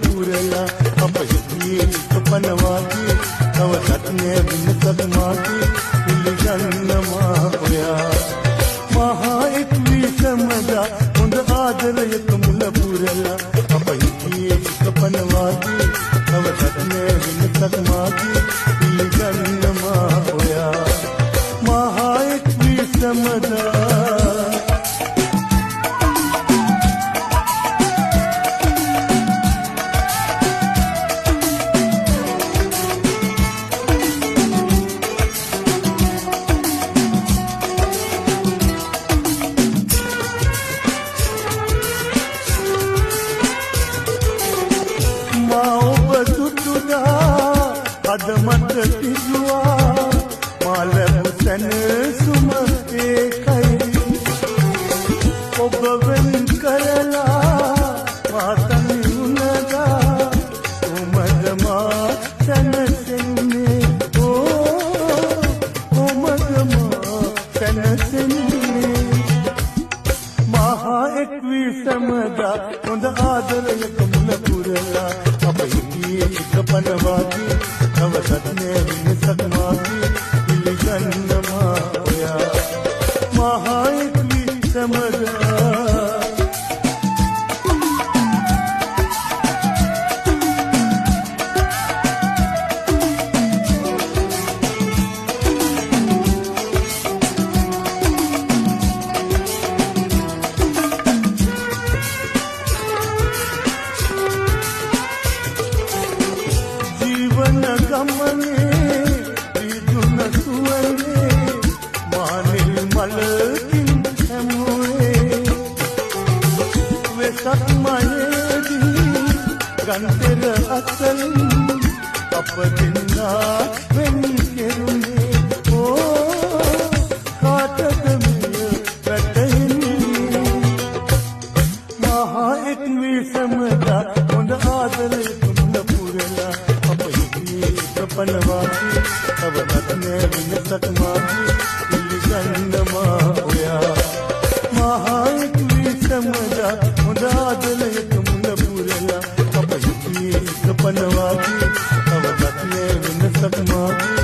පුරලා අප හිතියේ පනවාගේ තවසත් නෑ වින්නසක් මාගේ පිළිගන්නවා ඔයා මහා එක් විසමදා හොඳ ආදරයක මුල පුරලා අප හිතියේ පනවාගේ තවසත් නෑ වින්නසක් මාගේ පිළිගන්නවා ඔයා මහා එක් විසමදා අදමට පිටුවා මාල මුසන සුම ඒකයි ඔබ වෙන් කරලා වාතනි උනදා උමද මා සනසෙන්නේ උමද මා සනසෙන්නේ මහා එක් විසමදා හොඳ ආදරයක මුල පුරලා අප හිතියේ පනවාගේ තවසත් නෑ වින්නසක් මාගේ පිළිගන්නවා ඔයා මහා එක් විසමදා ගමනේ විදුන සුවනේ මානෙල් මලකින් හැමුවේ වෙසක් මයේදී ගන්තර අසල් අප දෙන්නා වෙන් කෙරුනේ කාටද මෙය වැටෙන්නේ මහා එක් විසමදා හොඳ ආදරයක මුල පුරලා පනවාගේ තවසත් නෑ වින්නසක් මාගේ පිළිගන්නවා ඔයා මහා එක් විසමදා හොඳ ආදරයක මුල පුරලා අප හිතියේ පනවාගේ තවසත් නෑ වින්නසක් මාගේ